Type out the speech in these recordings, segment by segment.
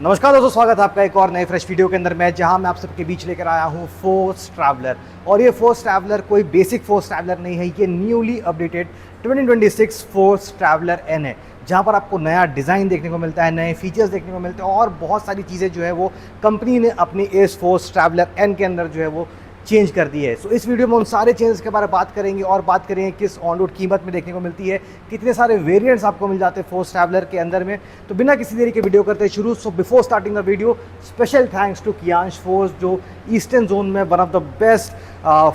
नमस्कार दोस्तों, स्वागत है आपका एक और नए फ्रेश वीडियो के अंदर मैं जहां मैं आप सबके बीच लेकर आया हूं फोर्स ट्रैवलर। और ये फोर्स ट्रैवलर कोई बेसिक फोर्स ट्रैवलर नहीं है, ये newly updated 2026 Force Traveller N है, जहां पर आपको नया डिज़ाइन देखने को मिलता है, नए फीचर्स देखने को मिलते हैं और बहुत सारी चीज़ें जो है वो कंपनी ने अपनी इस फोर्स ट्रैवलर एन के अंदर जो है वो चेंज कर दी है। सो इस वीडियो में उन सारे चेंजेस के बारे में बात करेंगे और बात करेंगे किस ऑन रोड कीमत में देखने को मिलती है, कितने सारे वेरिएंट्स आपको मिल जाते हैं फोर्स ट्रैवलर के अंदर में। तो बिना किसी देरी के वीडियो करते हैं शुरू। So before starting the video, special thanks to Kiyansh Force, जो ईस्टर्न जोन में one of the best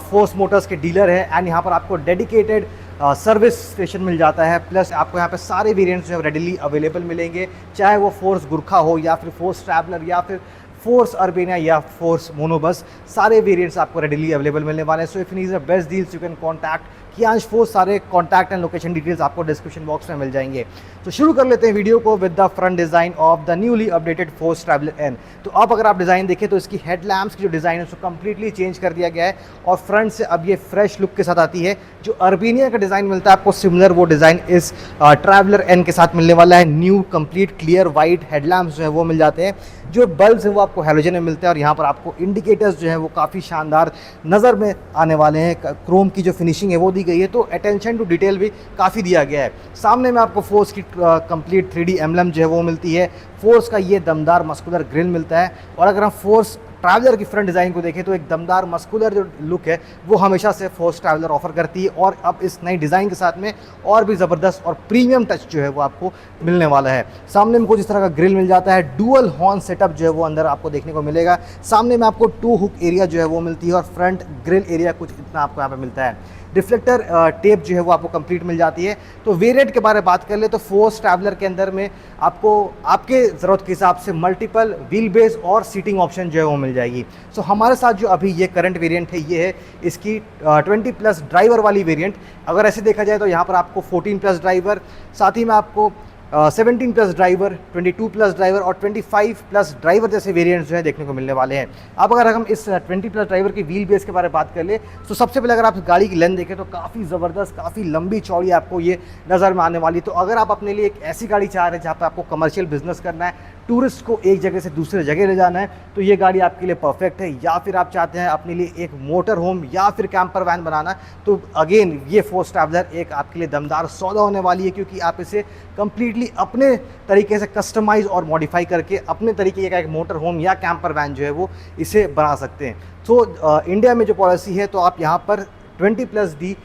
Force Motors के डीलर है। एंड यहाँ पर आपको डेडिकेटेड सर्विस स्टेशन मिल जाता है, प्लस आपको यहाँ पे सारे वेरिएंट्स जो है रेडिली अवेलेबल मिलेंगे, चाहे वो फोर्स गुरखा हो या फिर फोर्स ट्रैवलर या फिर फोर्स अर्बेनिया या फोर्स मोनोबस, सारे वेरिएंट्स आपको रेडिली अवेलेबल मिलने वाले हैं। So if you need the best deals you can contact Kiyansh force. सारे कॉन्टैक्ट एंड लोकेशन डिटेल्स आपको डिस्क्रिप्शन बॉक्स में मिल जाएंगे। तो शुरू कर लेते हैं वीडियो को with the front design of the newly updated Force Traveller N. तो अब अगर आप डिज़ाइन देखें तो इसकी हेडलैम्प्स की जो डिज़ाइन है उसको कंप्लीटली चेंज कर दिया गया है और फ्रंट से अब ये फ्रेश लुक के साथ आती है। जो अर्बेनिया का डिज़ाइन मिलता है आपको सिमिलर, वो डिज़ाइन इस ट्रैवलर एन के साथ मिलने वाला है। New complete clear white headlamps जो है वो मिल जाते हैं। जो बल्ब्स हैं वो आपको हैलोजन में मिलते हैं और यहाँ पर आपको इंडिकेटर्स जो है वो काफ़ी शानदार नज़र में आने वाले हैं। क्रोम की जो फिनिशिंग है वो दी गई है, तो अटेंशन टू डिटेल भी काफ़ी दिया गया है। सामने में आपको फोर्स की कंप्लीट 3D एम्बलम जो है वो मिलती है। फोर्स का ये दमदार मस्कुलर ग्रिल मिलता है। और अगर हम फोर्स ट्रैवलर की फ्रंट डिज़ाइन को देखें तो एक दमदार मस्कुलर जो लुक है वो हमेशा से फोर्स ट्रैवलर ऑफर करती है, और अब इस नई डिज़ाइन के साथ में और भी ज़बरदस्त और प्रीमियम टच जो है वो आपको मिलने वाला है। सामने में कुछ इस तरह का ग्रिल मिल जाता है। डुअल हॉर्न सेटअप जो है वो अंदर आपको देखने को मिलेगा। सामने में आपको 2 हुक एरिया जो है वो मिलती है और फ्रंट ग्रिल एरिया कुछ इतना आपको यहाँ पे मिलता है। रिफ्लेक्टर टेप जो है वो आपको कंप्लीट मिल जाती है। तो वेरिएंट के बारे में बात कर ले तो फोर्स ट्रैवलर के अंदर में आपको आपके ज़रूरत के हिसाब से मल्टीपल व्हील बेस और सीटिंग ऑप्शन जो है वो मिल जाएगी। सो हमारे साथ जो अभी ये करंट वेरिएंट है ये है इसकी 20+ ड्राइवर वाली वेरिएंट। अगर ऐसे देखा जाए तो यहाँ पर आपको 14+ ड्राइवर, साथ ही में आपको 17+ ड्राइवर, 22+ ड्राइवर और 25+ ड्राइवर जैसे वेरिएंट्स जो है देखने को मिलने वाले हैं। अब अगर हम इस 20+ ड्राइवर की व्हील बेस के बारे में बात कर ले तो सबसे पहले अगर आप गाड़ी की लेंथ देखें तो काफ़ी ज़बरदस्त, काफ़ी लंबी चौड़ी आपको ये नज़र में आने वाली। तो अगर आप अपने लिए एक ऐसी गाड़ी चाह रहे हैं जहाँ पर आपको कमर्शियल बिजनेस करना है, टूरिस्ट को एक जगह से दूसरे जगह ले जाना है, तो ये गाड़ी आपके लिए परफेक्ट है। या फिर आप चाहते हैं अपने लिए एक मोटर होम या फिर कैंपर वैन बनाना, तो अगेन ये फोर्स ट्रैवलर एक आपके लिए दमदार सौदा होने वाली है, क्योंकि आप इसे कंप्लीटली अपने तरीके से कस्टमाइज और मॉडिफाई करके अपने तरीके का एक मोटर होम या कैंपर वैन जो है वो इसे बना सकते हैं। तो इंडिया में जो पॉलिसी है तो आप यहाँ पर 20+D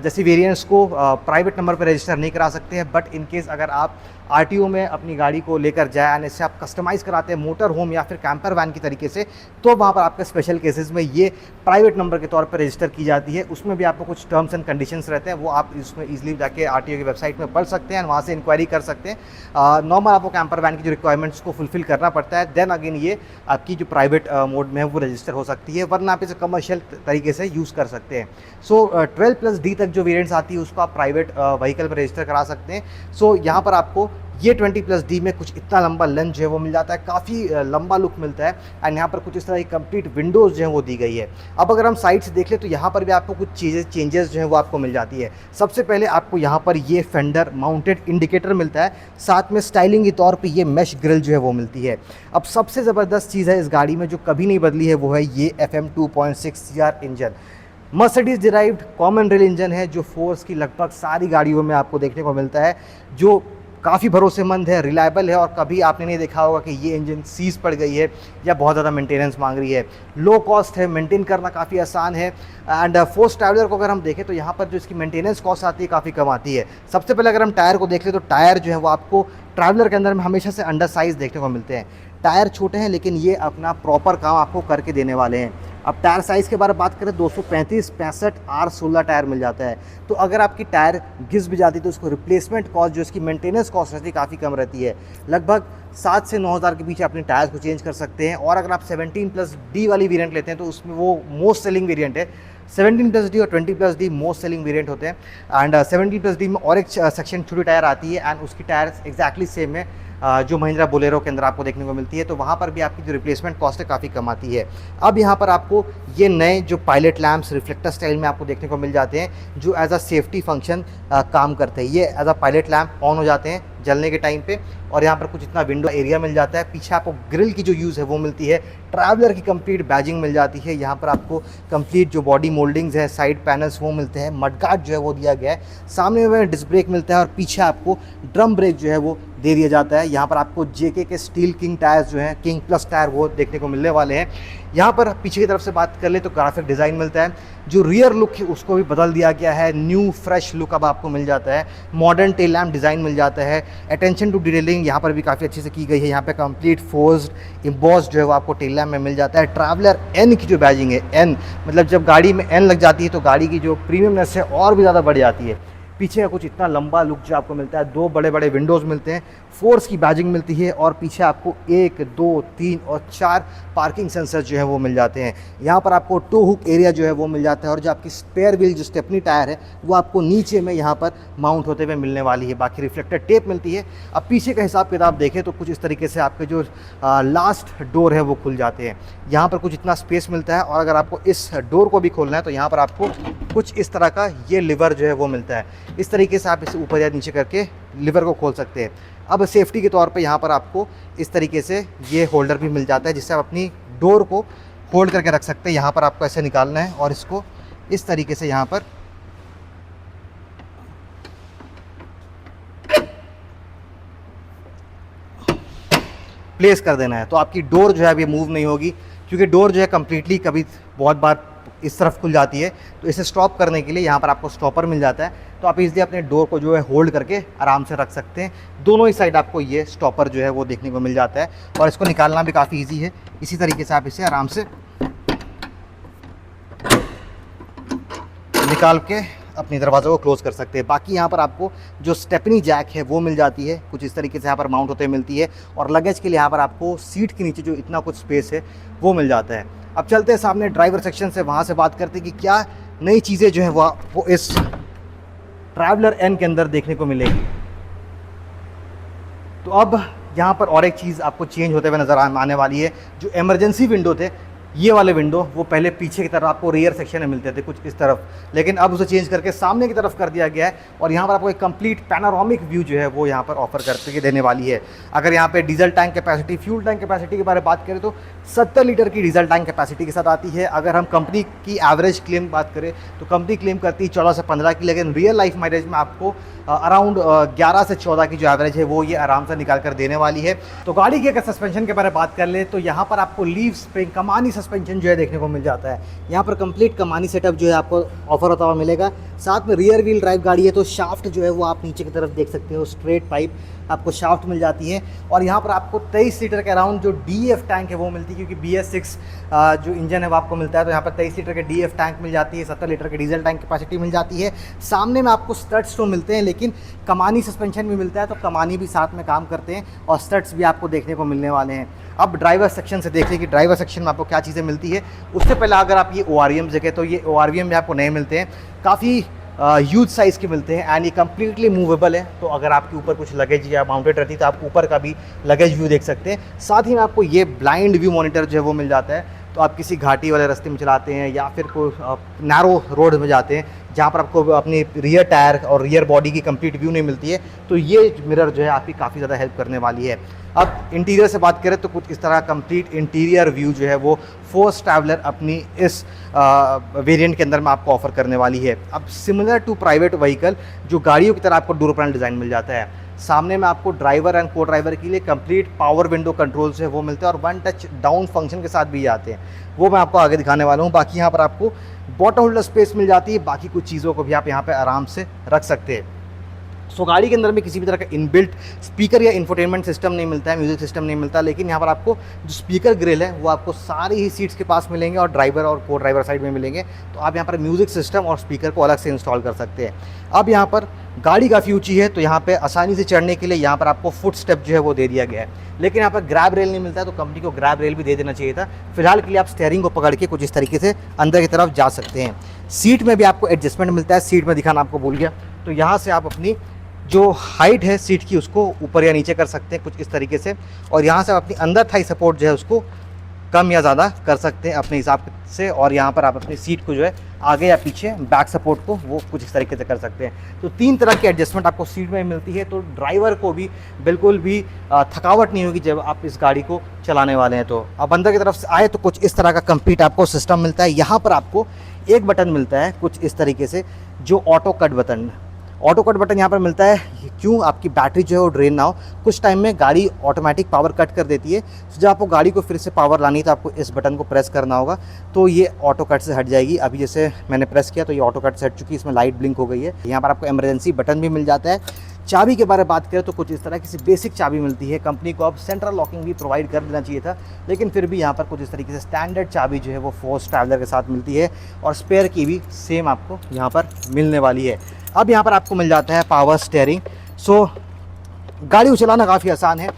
जैसी वेरिएंट्स को प्राइवेट नंबर पर रजिस्टर नहीं करा सकते हैं, बट इन केस अगर आप आरटीओ में अपनी गाड़ी को लेकर जाए और इससे आप कस्टमाइज़ कराते हैं मोटर होम या फिर कैंपर वैन की तरीके से, तो वहाँ पर आपके स्पेशल केसेस में ये प्राइवेट नंबर के तौर पर रजिस्टर की जाती है। उसमें भी आपको कुछ टर्म्स एंड कंडीशंस रहते हैं, वो आप इसमें ईजिली जाके आरटीओ की वेबसाइट में पढ़ सकते हैं और वहाँ से इंक्वायरी कर सकते हैं। नॉर्मल आपको कैंपर वैन की जो रिक्वायरमेंट्स को फुलफिल करना पड़ता है, देन अगेन ये आपकी जो प्राइवेट मोड में है वो रजिस्टर हो सकती है, वरना आप इसे कमर्शियल तरीके से यूज़ कर सकते हैं। सो 12+D तक जो वेरिएंट्स आती है उसको आप प्राइवेट व्हीकल पर रजिस्टर करा सकते हैं। सो यहाँ पर आपको ये 20+D में कुछ इतना लंबा लेंथ जो है वो मिल जाता है, काफ़ी लंबा लुक मिलता है। एंड यहाँ पर कुछ इस तरह की कंप्लीट विंडोज़ जो है वो दी गई है। अब अगर हम साइड से देख लें तो यहाँ पर भी आपको कुछ चेंजेस जो है वो आपको मिल जाती है। सबसे पहले आपको यहाँ पर ये फेंडर माउंटेड इंडिकेटर मिलता है, साथ में स्टाइलिंग के तौर पर ये मैश ग्रिल जो है वो मिलती है। अब सबसे ज़बरदस्त चीज़ है इस गाड़ी में जो कभी नहीं बदली है, वो है ये FM 2.6 CR engine. Mercedes derived common rail engine है जो फोर्स की लगभग सारी गाड़ियों में आपको देखने को मिलता है, जो काफ़ी भरोसेमंद है, रिलायबल है और कभी आपने नहीं देखा होगा कि ये इंजन सीज पड़ गई है या बहुत ज़्यादा मेंटेनेंस मांग रही है। लो कॉस्ट है, मेंटेन करना काफ़ी आसान है। एंड फोर्स ट्रैवलर को अगर हम देखें तो यहाँ पर जो इसकी मेंटेनेंस कॉस्ट आती है काफ़ी कम आती है। सबसे पहले अगर हम टायर को देख लें तो टायर जो है वो आपको ट्रैवलर के अंदर में हमेशा से अंडर साइज़ देखने को मिलते हैं। टायर छोटे हैं लेकिन ये अपना प्रॉपर काम आपको करके देने वाले हैं। अब टायर साइज़ के बारे में बात करें 235 65 R16 टायर मिल जाता है। तो अगर आपकी टायर घिस भी जाती है तो उसको रिप्लेसमेंट कॉस्ट जो इसकी मेंटेनेंस कॉस्ट रहती है काफ़ी कम रहती है। लगभग 7 से 9 हज़ार के बीच अपने टायर्स को चेंज कर सकते हैं। और अगर आप 17+D वाली वेरिएंट लेते हैं तो उसमें वो मोस्ट सेलिंग वेरिएंट है। 17+D और 20+D मोस्ट सेलिंग वेरिएंट होते हैं। एंड 17+D में और एक सेक्शन छोटी टायर आती है एंड उसकी टायर एग्जैक्टली सेम है जो महिंद्रा बोलेरो के अंदर आपको देखने को मिलती है। तो वहाँ पर भी आपकी जो रिप्लेसमेंट कॉस्ट है काफ़ी कम आती है। अब यहाँ पर आपको ये नए जो पायलट लैम्प्स रिफ्लेक्टर स्टाइल में आपको देखने को मिल जाते हैं, जो एज अ सेफ्टी फंक्शन काम करते हैं। ये as a pilot lamp on हो जाते हैं जलने के टाइम पे। और यहाँ पर कुछ इतना विंडो एरिया मिल जाता है। पीछे आपको ग्रिल की जो यूज़ है वो मिलती है। ट्रैवलर की कंप्लीट बैजिंग मिल जाती है। यहाँ पर आपको कंप्लीट जो बॉडी मोल्डिंग्स है, साइड पैनल्स वो मिलते हैं। मडगार्ड जो है वो दिया गया है। सामने में डिस्क ब्रेक मिलता है और पीछे आपको ड्रम ब्रेक जो है वो दे दिया जाता है। यहाँ पर आपको जेके के स्टील किंग टायर्स जो हैं, किंग प्लस टायर, वो देखने को मिलने वाले हैं। यहाँ पर पीछे की तरफ से बात कर ले तो ग्राफिक डिज़ाइन मिलता है। जो रियर लुक है उसको भी बदल दिया गया है। न्यू फ्रेश लुक अब आपको मिल जाता है। मॉडर्न टेल लैम्प डिज़ाइन मिल जाता है। अटेंशन टू डिटेलिंग यहाँ पर भी काफ़ी अच्छे से की गई है। यहाँ पे कंप्लीट फोर्स्ड इम्बॉस्ड जो है वो आपको टेल लैम्प में मिल जाता है। ट्रैवलर एन की जो बैजिंग है, एन मतलब जब गाड़ी में एन लग जाती है तो गाड़ी की जो प्रीमियमनेस है और भी ज़्यादा बढ़ जाती है। पीछे का कुछ इतना लंबा लुक जो आपको मिलता है। 2 बड़े बड़े विंडोज़ मिलते हैं। फोर्स की बैजिंग मिलती है और पीछे आपको 1, 2, 3 और 4 पार्किंग सेंसर जो है वो मिल जाते हैं। यहाँ पर आपको 2 हुक एरिया जो है वो मिल जाता है। और जो आपकी स्पेयर व्हील जो स्टेपनी टायर है वो आपको नीचे में यहाँ पर माउंट होते हुए मिलने वाली है। बाकी रिफ्लेक्टर टेप मिलती है। अब पीछे का हिसाब किताब देखें तो कुछ इस तरीके से आपके जो लास्ट डोर है वो खुल जाते हैं। यहाँ पर कुछ इतना स्पेस मिलता है। और अगर आपको इस डोर को भी खोलना है तो यहाँ पर आपको कुछ इस तरह का ये लिवर जो है वो मिलता है। इस तरीके से आप इसे ऊपर या नीचे करके लिवर को खोल सकते हैं। अब सेफ्टी के तौर पे यहाँ पर आपको इस तरीके से ये होल्डर भी मिल जाता है जिससे आप अपनी डोर को होल्ड करके रख सकते हैं। यहाँ पर आपको ऐसे निकालना है और इसको इस तरीके से यहाँ पर प्लेस कर देना है। तो आपकी डोर जो है अभी मूव नहीं होगी, क्योंकि डोर जो है कम्प्लीटली कभी बहुत बार इस तरफ खुल जाती है। तो इसे स्टॉप करने के लिए यहाँ पर आपको स्टॉपर मिल जाता है। तो आप इजीली अपने डोर को जो है होल्ड करके आराम से रख सकते हैं। दोनों ही साइड आपको ये स्टॉपर जो है वो देखने को मिल जाता है। और इसको निकालना भी काफ़ी ईजी है। इसी तरीके से आप इसे आराम से निकाल के अपनी दरवाज़ा को क्लोज़ कर सकते हैं। बाकी यहाँ पर आपको जो स्टेपनी जैक है वो मिल जाती है। कुछ इस तरीके से यहाँ पर माउंट होते मिलती है। और लगेज के लिए यहाँ पर आपको सीट के नीचे जो इतना कुछ स्पेस है वो मिल जाता है। अब चलते हैं सामने ड्राइवर सेक्शन से, वहाँ से बात करते हैं कि क्या नई चीज़ें जो हैं वो इस ट्रैवलर एन के अंदर देखने को मिलेगी। तो अब यहाँ पर और एक चीज़ आपको चेंज होते हुए नज़र आने वाली है। जो इमरजेंसी विंडो थे, ये वाले विंडो वो पहले पीछे की तरफ आपको रियर सेक्शन में मिलते थे कुछ इस तरफ, लेकिन अब उसे चेंज करके सामने की तरफ कर दिया गया है। और यहाँ पर आपको एक कंप्लीट पैनोरामिक व्यू जो है वो यहाँ पर ऑफर करके देने वाली है। अगर यहाँ पे diesel tank capacity, fuel tank capacity के बारे में बात करें तो 70 लीटर की डीजल टैंक कैपेसिटी के साथ आती है। अगर हम कंपनी की एवरेज क्लेम बात करें तो कंपनी क्लेम करती है 14 से 15 की, लेकिन रियल लाइफ माइलेज में आपको अराउंड 11 से 14 की जो एवरेज है वो ये आराम से निकाल कर देने वाली है। तो गाड़ी के अगर सस्पेंशन के बारे में बात कर ले तो यहाँ पर आपको लीव स्प्रिंग कमानी सस्पेंशन जो है देखने को मिल जाता है। यहाँ पर कंप्लीट कमानी सेटअप जो है आपको ऑफर होता हुआ मिलेगा। साथ में रियर व्हील ड्राइव गाड़ी है तो शाफ्ट जो है वो आप नीचे की तरफ देख सकते हो, स्ट्रेट पाइप आपको शाफ्ट मिल जाती है। और यहाँ पर आपको 23 लीटर के अराउंड जो DEF टैंक है वो मिलती है, क्योंकि BS6 जो इंजन है वो आपको मिलता है। तो यहाँ पर 23 लीटर के DEF टैंक मिल जाती है, 70 लीटर के डीजल टैंक कैपेसिटी मिल जाती है। सामने में आपको स्टड्स तो मिलते हैं, लेकिन कमानी सस्पेंशन भी मिलता है, तो कमानी भी साथ में काम करते हैं और स्टड्स भी आपको देखने को मिलने वाले हैं। अब ड्राइवर सेक्शन से देखिए कि ड्राइवर सेक्शन में आपको क्या चीज़ें मिलती है। उससे पहले अगर आप ये ORVM देखें तो ये ORVM में आपको नए मिलते हैं, काफ़ी ह्यूज साइज़ के मिलते हैं एंड ये कम्प्लीटली मूवेबल है। तो अगर आपके ऊपर कुछ लगेज या माउंटेड रहती है तो आप ऊपर का भी लगेज व्यू देख सकते हैं। साथ ही में आपको ये ब्लाइंड व्यू मॉनिटर जो है वो मिल जाता है। तो आप किसी घाटी वाले रास्ते में चलाते हैं या फिर कोई नैरो रोड में जाते हैं जहाँ पर आपको अपनी रियर टायर और रियर बॉडी की कंप्लीट व्यू नहीं मिलती है, तो ये मिरर जो है आपकी काफ़ी ज़्यादा हेल्प करने वाली है। अब इंटीरियर से बात करें तो कुछ इस तरह कंप्लीट इंटीरियर व्यू जो है वो फोर्स ट्रैवलर अपनी इस वेरिएंट के अंदर में आपको ऑफर करने वाली है। अब सिमिलर टू प्राइवेट व्हीकल जो गाड़ियों की तरह आपको डोर पैनल डिज़ाइन मिल जाता है। सामने में आपको ड्राइवर एंड को ड्राइवर के लिए कंप्लीट पावर विंडो कंट्रोल से वो मिलते हैं और 1 टच डाउन फंक्शन के साथ भी आते हैं, वो मैं आपको आगे दिखाने वाला हूँ। बाकी यहाँ पर आपको बॉटल होल्डर स्पेस मिल जाती है, बाकी कुछ चीज़ों को भी आप यहाँ पे आराम से रख सकते हैं। सो गाड़ी के अंदर में किसी भी तरह का इनबिल्ट स्पीकर या इंफोटेनमेंट सिस्टम नहीं मिलता है, म्यूजिक सिस्टम नहीं मिलता, लेकिन यहाँ पर आपको जो स्पीकर ग्रिल है वो आपको सारी ही सीट्स के पास मिलेंगे और ड्राइवर और को ड्राइवर साइड में मिलेंगे। तो आप यहाँ पर म्यूजिक सिस्टम और स्पीकर को अलग से इंस्टॉल कर सकते हैं। अब यहाँ पर गाड़ी काफ़ी ऊंची है तो यहाँ पे आसानी से चढ़ने के लिए यहाँ पर आपको फुट स्टेप जो है वो दे दिया गया है, लेकिन यहाँ पर ग्रैब रेल नहीं मिलता है, तो कंपनी को ग्रैब रेल भी दे देना चाहिए था। फिलहाल के लिए आप स्टीयरिंग को पकड़ के कुछ इस तरीके से अंदर की तरफ जा सकते हैं। सीट में भी आपको एडजस्टमेंट मिलता है, सीट में दिखाना आपको भूल गया, तो यहाँ से आप अपनी जो हाइट है सीट की उसको ऊपर या नीचे कर सकते हैं कुछ इस तरीके से, और यहाँ से आप अपनी अंदर थाई सपोर्ट जो है उसको कम या ज़्यादा कर सकते हैं अपने हिसाब से। और यहाँ पर आप अपनी सीट को जो है आगे या पीछे बैक सपोर्ट को वो कुछ इस तरीके से कर सकते हैं। तो 3 तरह की एडजस्टमेंट आपको सीट में मिलती है, तो ड्राइवर को भी बिल्कुल भी थकावट नहीं होगी जब आप इस गाड़ी को चलाने वाले हैं। तो अब अंदर की तरफ से आए तो कुछ इस तरह का कंप्लीट आपको सिस्टम मिलता है। यहाँ पर आपको एक बटन मिलता है कुछ इस तरीके से, जो ऑटो कट बटन यहाँ पर मिलता है, क्यों आपकी बैटरी जो है वो ड्रेन ना हो। कुछ टाइम में गाड़ी ऑटोमेटिक पावर कट कर देती है, तो जब आपको गाड़ी को फिर से पावर लानी है तो आपको इस बटन को प्रेस करना होगा, तो ये ऑटो कट से हट जाएगी। अभी जैसे मैंने प्रेस किया तो ये ऑटो कट से हट चुकी है, इसमें लाइट ब्लिंक हो गई है। यहाँ पर आपको इमरजेंसी बटन भी मिल जाता है। चाबी के बारे में बात करें तो कुछ इस तरह की बेसिक चाबी मिलती है। कंपनी को अब सेंट्रल लॉकिंग भी प्रोवाइड कर देना चाहिए था, लेकिन फिर भी यहाँ पर कुछ इस तरीके से स्टैंडर्ड चाबी जो है वो फोर्स ट्रैवलर के साथ मिलती है, और स्पेयर की भी सेम आपको यहाँ पर मिलने वाली है। अब यहाँ पर आपको मिल जाता है पावर स्टीयरिंग। सो गाड़ी को चलाना काफ़ी आसान है।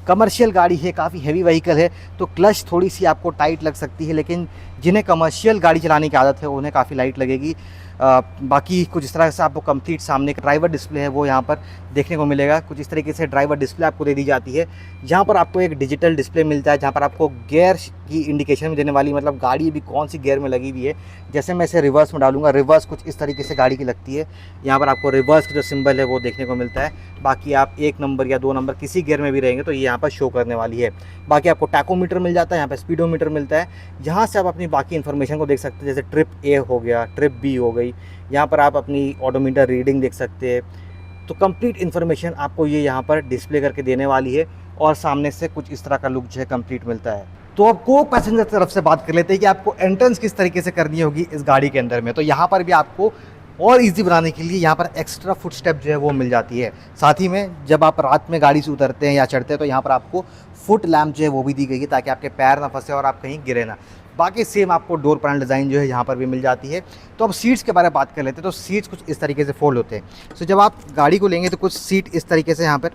कमर्शियल गाड़ी है, काफ़ी हैवी व्हीकल है, तो क्लच थोड़ी सी आपको टाइट लग सकती है, लेकिन जिन्हें कमर्शियल गाड़ी चलाने की आदत है उन्हें काफ़ी लाइट लगेगी। बाकी कुछ इस तरह से आपको कंप्लीट सामने का ड्राइवर डिस्प्ले है वो यहाँ पर देखने को मिलेगा। कुछ इस तरीके से ड्राइवर डिस्प्ले आपको दे दी जाती है। यहाँ पर आपको एक डिजिटल डिस्प्ले मिलता है, जहाँ पर आपको गियर की इंडिकेशन भी देने वाली, मतलब गाड़ी अभी कौन सी गियर में लगी हुई है। जैसे मैं इसे रिवर्स में डालूंगा, रिवर्स कुछ इस तरीके से गाड़ी की लगती है। यहाँ पर आपको रिवर्स का जो सिंबल है वो देखने को मिलता है। बाकी आप 1 नंबर या 2 नंबर किसी गियर में भी रहेंगे तो ये यहाँ पर शो करने वाली है। बाकी आपको टैकोमीटर मिल जाता है, यहाँ पर स्पीडोमीटर मिलता है, जहाँ से आप अपनी बाकी इन्फॉर्मेशन को देख सकते हैं। जैसे ट्रिप ए हो गया, ट्रिप बी हो गई, यहाँ पर आप अपनी ऑडोमीटर रीडिंग देख सकते हैं। तो कंप्लीट इन्फॉर्मेशन आपको ये यहाँ पर डिस्प्ले करके देने वाली है, और सामने से कुछ इस तरह का लुक जो है कंप्लीट मिलता है। तो अब को पैसेंजर तरफ से बात कर लेते हैं कि आपको एंट्रेंस किस तरीके से करनी होगी इस गाड़ी के अंदर में। तो यहाँ पर भी आपको और इजी बनाने के लिए यहाँ पर एक्स्ट्रा फुट स्टेप जो है वो मिल जाती है। साथ ही में जब आप रात में गाड़ी से उतरते हैं या चढ़ते हैं तो यहाँ पर आपको फुट लैम्प जो है वो भी दी गई है, ताकि आपके पैर ना फंसे और आप कहीं गिरे ना। बाकी सेम आपको डोर पैनल डिज़ाइन जो है यहाँ पर भी मिल जाती है। तो अब सीट्स के बारे में बात कर लेते हैं। तो सीट्स कुछ इस तरीके से फोल्ड होते हैं। सो जब आप गाड़ी को लेंगे तो कुछ सीट इस तरीके से यहाँ पर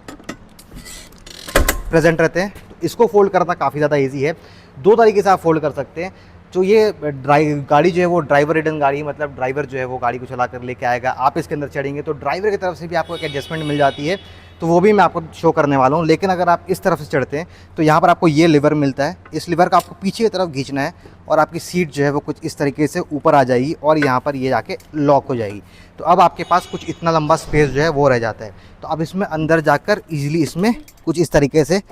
प्रेजेंट रहते हैं। तो इसको फोल्ड करना काफ़ी ज़्यादा ईजी है। 2 तरीके से आप फोल्ड कर सकते हैं। जो ये गाड़ी जो है वो ड्राइवर रिडन गाड़ी है, मतलब ड्राइवर जो है वो गाड़ी को चला कर लेके आएगा, आप इसके अंदर चढ़ेंगे तो ड्राइवर की तरफ से भी आपको एक एडजस्टमेंट मिल जाती है, तो वो भी मैं आपको शो करने वाला हूँ। लेकिन अगर आप इस तरफ से चढ़ते हैं तो यहाँ पर आपको ये लीवर मिलता है। इस लीवर का आपको पीछे की तरफ खींचना है और आपकी सीट जो है वो कुछ इस तरीके से ऊपर आ जाएगी और यहाँ पर ये जाके लॉक हो जाएगी। तो अब आपके पास कुछ इतना लंबा स्पेस जो है वो रह जाता है। तो अब इसमें अंदर जाकर ईजिली इसमें कुछ इस तरीके से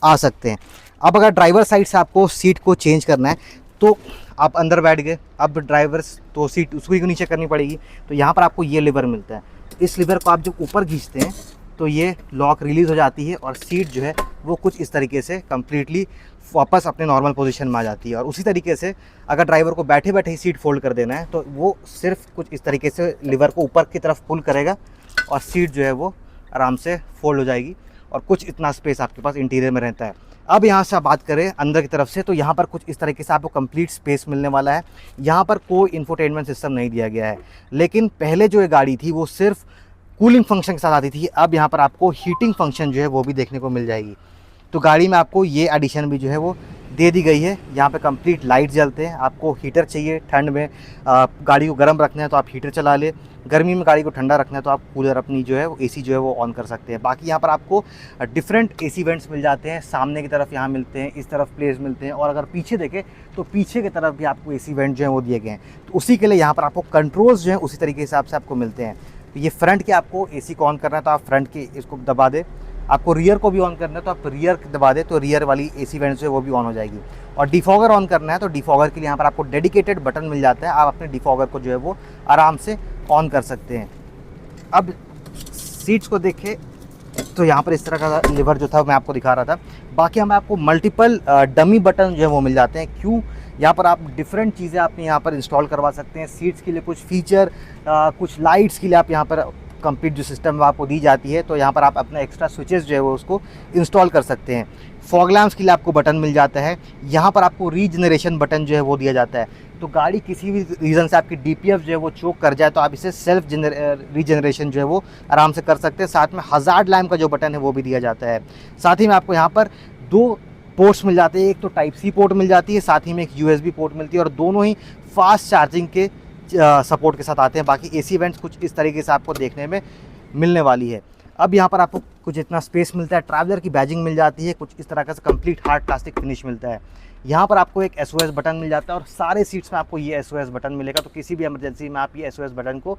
आ सकते हैं। अब अगर ड्राइवर साइड से आपको सीट को चेंज करना है तो आप अंदर बैठ गए, अब ड्राइवर तो सीट उसको ही नीचे करनी पड़ेगी। तो यहाँ पर आपको ये लीवर मिलता है। इस लीवर को आप जब ऊपर खींचते हैं तो ये लॉक रिलीज़ हो जाती है और सीट जो है वो कुछ इस तरीके से कम्प्लीटली वापस अपने नॉर्मल पोजीशन में आ जाती है। और उसी तरीके से अगर ड्राइवर को बैठे बैठे ही सीट फोल्ड कर देना है तो वो सिर्फ कुछ इस तरीके से लीवर को ऊपर की तरफ पुल करेगा और सीट जो है वो आराम से फोल्ड हो जाएगी और कुछ इतना स्पेस आपके पास इंटीरियर में रहता है। अब यहाँ से आप बात करें अंदर की तरफ से तो यहाँ पर कुछ इस तरीके से आपको कंप्लीट स्पेस मिलने वाला है। यहाँ पर कोई इंफोटेनमेंट सिस्टम नहीं दिया गया है, लेकिन पहले जो ये गाड़ी थी वो सिर्फ कूलिंग फंक्शन के साथ आती थी। अब यहाँ पर आपको हीटिंग फंक्शन जो है वो भी देखने को मिल जाएगी। तो गाड़ी में आपको ये एडिशन भी जो है वो दे दी गई है। यहाँ पे कंप्लीट लाइट जलते हैं। आपको हीटर चाहिए, ठंड में गाड़ी को गर्म रखना है तो आप हीटर चला ले, गर्मी में गाड़ी को ठंडा रखना है तो आप कूलर अपनी जो है वो एसी जो है वो ऑन कर सकते हैं। बाकी यहाँ पर आपको डिफरेंट एसी वेंट्स मिल जाते हैं। सामने की तरफ यहाँ मिलते हैं, इस तरफ प्लेस मिलते हैं, और अगर पीछे देखें तो पीछे की तरफ भी आपको एसी वेंट जो है वो दिए गए हैं। तो उसी के लिए यहाँ पर आपको कंट्रोल्स जो है उसी तरीके हिसाब से आपको मिलते हैं। तो ये फ्रंट के आपको एसी को ऑन करना है तो आप फ्रंट के इसको दबा दें, आपको रियर को भी ऑन करना है तो आप रियर दबा दें तो रियर वाली एसी वेंट जो है वो भी ऑन हो जाएगी। और डिफॉगर ऑन करना है तो डिफॉगर के लिए यहाँ पर आपको डेडिकेटेड बटन मिल जाता है। आप अपने डिफॉगर को जो है वो आराम से ऑन कर सकते हैं। अब सीट्स को देखें तो यहाँ पर इस तरह का लीवर जो था मैं आपको दिखा रहा था। बाकी हमें आपको मल्टीपल डमी बटन जो है वो मिल जाते हैं। क्यों? यहाँ पर आप डिफरेंट चीज़ें अपने यहाँ पर इंस्टॉल करवा सकते हैं। सीट्स के लिए कुछ फीचर, कुछ लाइट्स के लिए आप यहाँ पर कंप्लीट जो सिस्टम आपको दी जाती है तो यहाँ पर आप अपना एक्स्ट्रा स्विचेस जो है वो उसको इंस्टॉल कर सकते हैं। फॉग लैम्प्स के लिए आपको बटन मिल जाता है। यहाँ पर आपको रीजनरेशन बटन जो है वो दिया जाता है। तो गाड़ी किसी भी रीज़न से आपकी डीपीएफ जो है वो चोक कर जाए तो आप इसे सेल्फ रीजनरेशन जो है वो आराम से कर सकते हैं। साथ में हज़ार्ड लैम्प का जो बटन है वो भी दिया जाता है। साथ ही में आपको यहाँ पर 2 पोर्ट्स मिल जाते हैं। एक तो टाइप सी पोर्ट मिल जाती है, साथ ही में एक यूएसबी पोर्ट मिलती है, और दोनों ही फास्ट चार्जिंग के सपोर्ट के साथ आते हैं। बाकी एसी वेंट्स कुछ इस तरीके से आपको देखने में मिलने वाली है। अब यहाँ पर आपको कुछ इतना स्पेस मिलता है। ट्रैवलर की बैजिंग मिल जाती है, कुछ इस तरह का कंप्लीट हार्ड प्लास्टिक फिनिश मिलता है। यहाँ पर आपको एक SOS बटन मिल जाता है और सारे सीट्स में आपको ये SOS बटन मिलेगा, तो किसी भी इमरजेंसी में आप ये SOS बटन को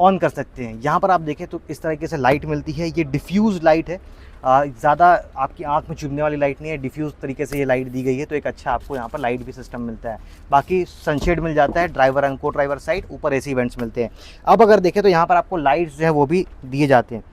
ऑन कर सकते हैं। यहाँ पर आप देखें तो इस तरीके से लाइट मिलती है, ये डिफ्यूज़ लाइट है, ज़्यादा आपकी आंख में चुभने वाली लाइट नहीं है, डिफ्यूज़ तरीके से ये लाइट दी गई है, तो एक अच्छा आपको यहाँ पर लाइट भी सिस्टम मिलता है। बाकी सनशेड मिल जाता है, ड्राइवर को ड्राइवर साइड, ऊपर AC वेंट्स मिलते हैं। अब अगर देखें तो यहाँ पर आपको लाइट्स जो है वो भी दिए जाते हैं।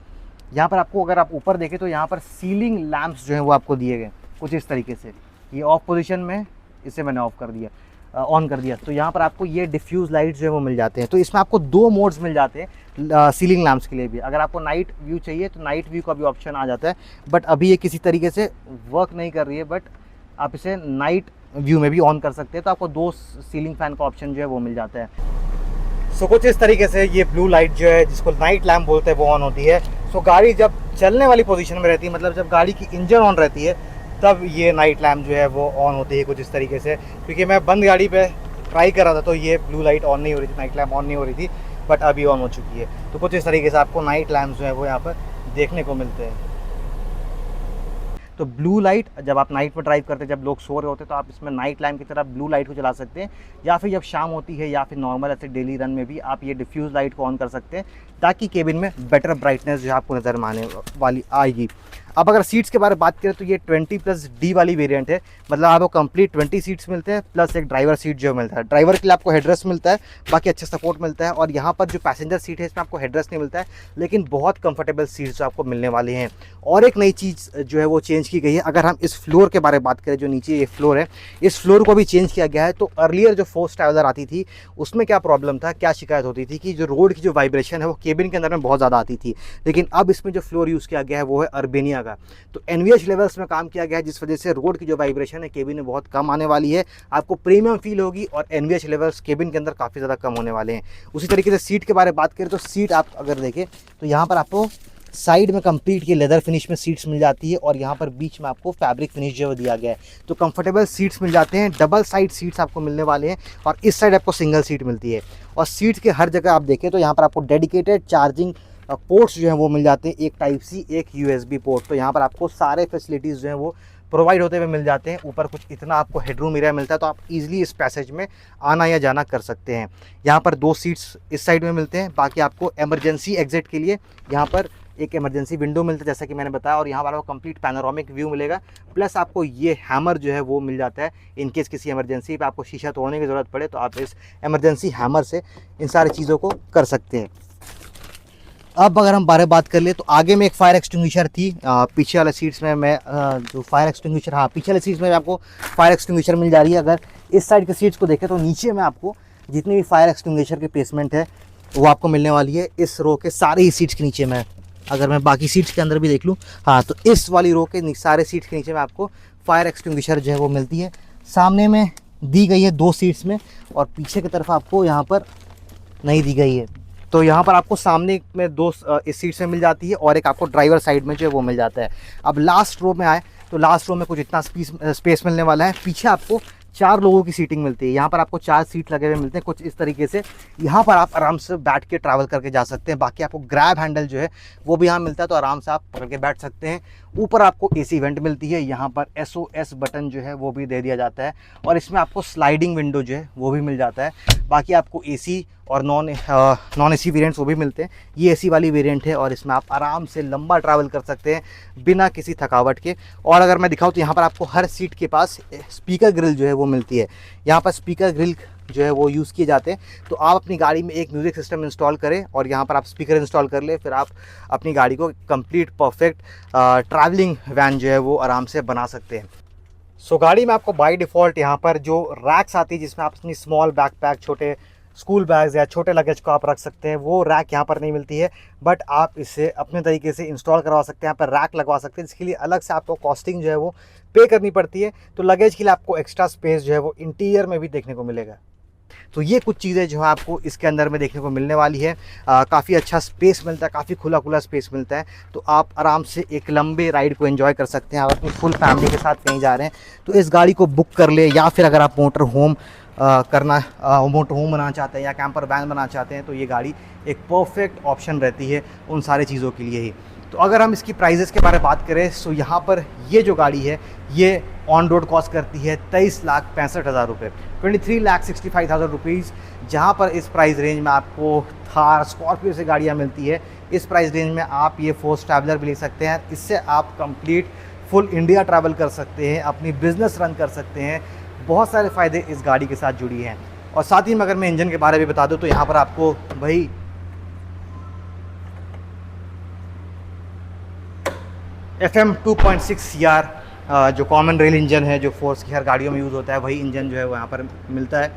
यहाँ पर आपको अगर आप ऊपर देखें तो यहाँ पर सीलिंग लैंप्स जो हैं वो आपको दिए गए कुछ इस तरीके से, ये ऑफ पोजीशन में, इसे मैंने ऑफ कर दिया, ऑन कर दिया, तो यहाँ पर आपको ये डिफ्यूज़ लाइट्स जो है वो मिल जाते हैं। तो इसमें आपको 2 मोड्स मिल जाते हैं सीलिंग लैंप्स के लिए भी। अगर आपको नाइट व्यू चाहिए तो नाइट व्यू का भी ऑप्शन आ जाता है, बट अभी ये किसी तरीके से वर्क नहीं कर रही है, बट आप इसे नाइट व्यू में भी ऑन कर सकते हैं, तो आपको 2 सीलिंग फ़ैन का ऑप्शन जो है वो मिल जाता है। सो कुछ इस तरीके से ये ब्लू लाइट जो है, जिसको नाइट लैम्प बोलते हैं, वो ऑन होती है। सो गाड़ी जब चलने वाली पोजीशन में रहती है, मतलब जब गाड़ी की इंजन ऑन रहती है, तब ये नाइट लैम्प जो है वो ऑन होती है कुछ इस तरीके से। क्योंकि मैं बंद गाड़ी पे ट्राई कर रहा था तो ये ब्लू लाइट ऑन नहीं हो रही थी, नाइट लैम्प ऑन नहीं हो रही थी, बट अभी ऑन हो चुकी है। तो कुछ इस तरीके से आपको नाइट लैम्प जो है वो यहाँ पर देखने को मिलते हैं। तो ब्लू लाइट जब आप नाइट में ड्राइव करते हैं, जब लोग सो रहे होते हैं, तो आप इसमें नाइट लैम्प की तरह ब्लू लाइट को चला सकते हैं, या फिर जब शाम होती है या फिर नॉर्मल ऐसे डेली रन में भी आप ये डिफ्यूज़ लाइट को ऑन कर सकते हैं, ताकि केबिन में बेटर ब्राइटनेस जो है आपको नज़र में आने वाली आएगी। अब अगर सीट्स के बारे में बात करें तो ये 20+D वाली वेरिएंट है, मतलब आपको कंप्लीट 20 सीट्स मिलते हैं, प्लस एक ड्राइवर सीट जो मिलता है। ड्राइवर के लिए आपको हेडरेस्ट मिलता है, बाकी अच्छा सपोर्ट मिलता है। और यहाँ पर जो पैसेंजर सीट है इसमें आपको हेडरेस्ट नहीं मिलता है, लेकिन बहुत कंफर्टेबल सीट्स आपको मिलने वाले हैं। और एक नई चीज़ जो है वो चेंज की गई है, अगर हम इस फ्लोर के बारे में बात करें, जो नीचे ये फ्लोर है, इस फ्लोर को भी चेंज किया गया है। तो अर्लियर जो फोर्स ट्रैवलर आती थी उसमें क्या प्रॉब्लम था, क्या शिकायत होती थी कि जो रोड की जो वाइब्रेशन है वो केबिन के अंदर में बहुत ज़्यादा आती थी, लेकिन अब इसमें जो फ्लोर यूज़ किया गया है वो है अर्बेनिया का। तो NVH लेवल्स में काम किया गया है, जिस वजह से रोड की जो वाइब्रेशन है केबिन में बहुत कम आने वाली है, आपको प्रीमियम फील होगी, और NVH लेवल्स केबिन के अंदर काफ़ी ज़्यादा कम होने वाले हैं। उसी तरीके से सीट के बारे में बात करें तो सीट आप अगर देखें तो यहाँ पर आपको साइड में कंप्लीट की लेदर फिनिश में सीट्स मिल जाती है, और यहाँ पर बीच में आपको फैब्रिक फिनिश जो दिया गया है। तो कंफर्टेबल सीट्स मिल जाते हैं, डबल साइड सीट्स आपको मिलने वाले हैं, और इस साइड आपको सिंगल सीट मिलती है। और सीट्स के हर जगह आप देखें तो यहाँ पर आपको डेडिकेटेड चार्जिंग पोर्ट्स जो हैं वो मिल जाते हैं, एक Type-C एक USB पोर्ट। तो यहाँ पर आपको सारे फैसिलिटीज़ जो हैं वो प्रोवाइड होते हुए मिल जाते हैं। ऊपर कुछ इतना आपको हेडरूम एरिया मिलता है, तो आप इजीली इस पैसेज में आना या जाना कर सकते हैं। यहाँ पर 2 सीट्स इस साइड में मिलते हैं, बाकी आपको इमरजेंसी एग्जिट के लिए यहाँ पर एक इमरजेंसी विंडो मिलता है, जैसा कि मैंने बताया, और यहाँ पर आपको कंप्लीट पैनोरामिक व्यू मिलेगा। प्लस आपको ये हैमर जो है वो मिल जाता है, इन केस किसी इमरजेंसी पे आपको शीशा तोड़ने की ज़रूरत पड़े तो आप इस इमरजेंसी हैमर से इन सारी चीज़ों को कर सकते हैं। अब अगर हम बात कर ले तो आगे में एक फायर एक्सटिंग्विशर थी, पीछे वाले सीट्स में मैं जो फायर एक्सटिंग्विशर, हाँ पीछे वाले सीट्स में आपको फायर एक्सटिंग्विशर मिल जा रही है। अगर इस साइड के सीट्स को देखें तो नीचे में आपको जितनी भी फायर एक्सटिंग्विशर की प्लेसमेंट है वो आपको मिलने वाली है इस रो के सारे ही सीट्स के नीचे में। अगर मैं बाकी सीट्स के अंदर भी देख लूँ, हाँ, तो इस वाली रो के सारे सीट्स के नीचे में आपको फायर एक्सटिंग्विशर जो है वो मिलती है। सामने में दी गई है 2 सीट्स में, और पीछे की तरफ आपको यहाँ पर नहीं दी गई है। तो यहाँ पर आपको सामने में 2 इस सीट में मिल जाती है, और एक आपको ड्राइवर साइड में जो है वो मिल जाता है। अब लास्ट रो में आए तो लास्ट रो में कुछ इतना स्पेस मिलने वाला है। पीछे आपको 4 लोगों की सीटिंग मिलती है, यहाँ पर आपको 4 सीट लगे हुए मिलते हैं कुछ इस तरीके से। यहाँ पर आप आराम से बैठ के ट्रैवल करके जा सकते हैं। बाकी आपको ग्रैब हैंडल जो है वो भी यहाँ मिलता है, तो आराम से आप पकड़ के बैठ सकते हैं। ऊपर आपको AC वेंट मिलती है, यहाँ पर SOS बटन जो है वो भी दे दिया जाता है, और इसमें आपको स्लाइडिंग विंडो जो है वो भी मिल जाता है। बाकी आपको AC और नॉन AC वेरिएंट्स वो भी मिलते हैं। ये AC वाली वेरिएंट है, और इसमें आप आराम से लंबा ट्रैवल कर सकते हैं बिना किसी थकावट के। और अगर मैं दिखाऊँ तो यहाँ पर आपको हर सीट के पास स्पीकर ग्रिल जो है वो मिलती है। यहाँ पर स्पीकर ग्रिल जो है वो यूज़ किए जाते हैं, तो आप अपनी गाड़ी में एक म्यूज़िक सिस्टम इंस्टॉल करें और यहाँ पर आप स्पीकर इंस्टॉल कर ले, फिर आप अपनी गाड़ी को कंप्लीट परफेक्ट ट्रैवलिंग वैन जो है वो आराम से बना सकते हैं। सो गाड़ी में आपको बाय डिफ़ॉल्ट यहाँ पर जो रैक्स आती है, जिसमें आप अपनी स्मॉल बैकपैक, छोटे स्कूल बैग्स या छोटे लगेज को आप रख सकते हैं, वो रैक यहाँ पर नहीं मिलती है, बट आप इसे अपने तरीके से इंस्टॉल करवा सकते हैं। यहाँ पर रैक लगवा सकते हैं, जिसके लिए अलग से आपको कॉस्टिंग जो है वो पे करनी पड़ती है। तो लगेज के लिए आपको एक्स्ट्रा स्पेस जो है वो इंटीरियर में भी देखने को मिलेगा। तो ये कुछ चीज़ें जो है आपको इसके अंदर में देखने को मिलने वाली है। काफ़ी अच्छा स्पेस मिलता है, काफ़ी खुला खुला स्पेस मिलता है, तो आप आराम से एक लंबे राइड को एंजॉय कर सकते हैं। आप अपनी फुल फैमिली के साथ कहीं जा रहे हैं तो इस गाड़ी को बुक कर ले, या फिर अगर आप मोटर होम बनाना चाहते हैं या कैंपर वैन बनाना चाहते हैं, तो ये गाड़ी एक परफेक्ट ऑप्शन रहती है उन सारी चीज़ों के लिए ही। तो अगर हम इसकी प्राइजेस के बारे में बात करें तो यहाँ पर ये जो गाड़ी है ये ऑन रोड कॉस्ट करती है 23,65,000 रुपये, 23,65,000 रुपीज़। जहाँ पर इस प्राइस रेंज में आपको थार, स्कॉर्पियो से गाड़ियाँ मिलती है, इस प्राइस रेंज में आप ये फोर्स ट्रैवलर भी ले सकते हैं। इससे आप कंप्लीट फुल इंडिया ट्रैवल कर सकते हैं, अपनी बिजनेस रन कर सकते हैं। बहुत सारे फ़ायदे इस गाड़ी के साथ जुड़ी हैं। और साथ ही में अगर मैं इंजन के बारे में बता दूं तो यहाँ पर आपको वही FM 2.6 CR जो कॉमन रेल इंजन है, जो फोर्स की हर गाड़ियों में यूज़ होता है, वही इंजन जो है वो यहाँ पर मिलता है।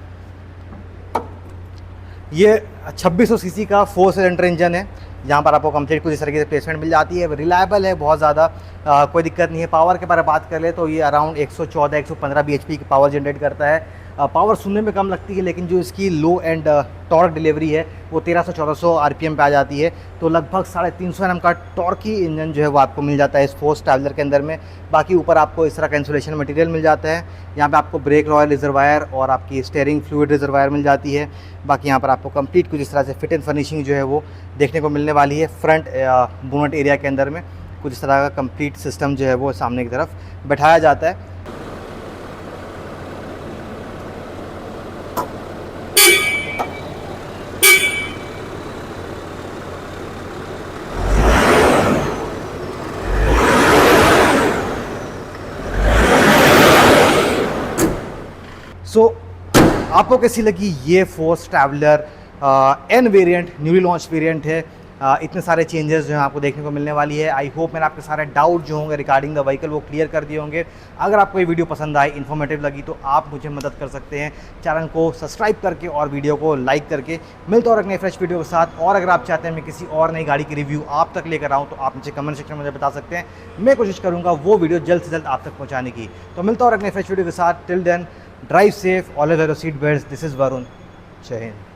ये 2600 सीसी का 4 सिलेंडर इंजन है, जहाँ पर आपको कंप्लीट कुछ इस तरीके से प्लेसमेंट मिल जाती है। रिलायबल है बहुत ज़्यादा, कोई दिक्कत नहीं है। पावर के बारे में बात कर ले तो ये अराउंड 114-115 bhp की पावर जनरेट करता है। पावर सुनने में कम लगती है, लेकिन जो इसकी लो एंड टॉर्क डिलीवरी है वो 1300-1400 RPM पे आ जाती है। तो लगभग 350 Nm का टॉर्की इंजन जो है वो आपको मिल जाता है इस फोर्स ट्रैवलर के अंदर में। बाकी ऊपर आपको इस तरह का इंसुलेशन मटेरियल मिल जाता है। यहाँ पे आपको ब्रेक रॉयल रिजर्वायर और आपकी स्टीयरिंग फ्लूइड रिजर्वायर मिल जाती है। बाकी यहाँ पर आपको कंप्लीट कुछ इस तरह से फिट एंड फर्निशिंग जो है वो देखने को मिलने वाली है। फ्रंट बोनट एरिया के अंदर में कुछ इस तरह का कंप्लीट सिस्टम जो है वो सामने की तरफ बैठाया जाता है। आपको कैसी लगी ये Force Traveller N variant, newly launch variant है। इतने सारे चेंजेस जो हैं आपको देखने को मिलने वाली है। आई होप मैंने आपके सारे डाउट जो होंगे रिगार्डिंग द व्हीकल वो क्लियर कर दिए होंगे। अगर आपको ये वीडियो पसंद आई, इन्फॉर्मेटिव लगी, तो आप मुझे मदद कर सकते हैं चैनल को सब्सक्राइब करके और वीडियो को लाइक करके। मिलता और एक नए फ्रेश वीडियो के साथ। और अगर आप चाहते हैं मैं किसी और नई गाड़ी की रिव्यू आप तक लेकर आऊँ तो आप मुझे कमेंट सेक्शन में मुझे बता सकते हैं। मैं कोशिश करूँगा वो वीडियो जल्द से जल्द आप तक पहुँचाने की। तो मिलता और एक नए फ्रेश वीडियो के साथ। Till then drive safe, always wear your seat belts. This is Varun. जय हिंद।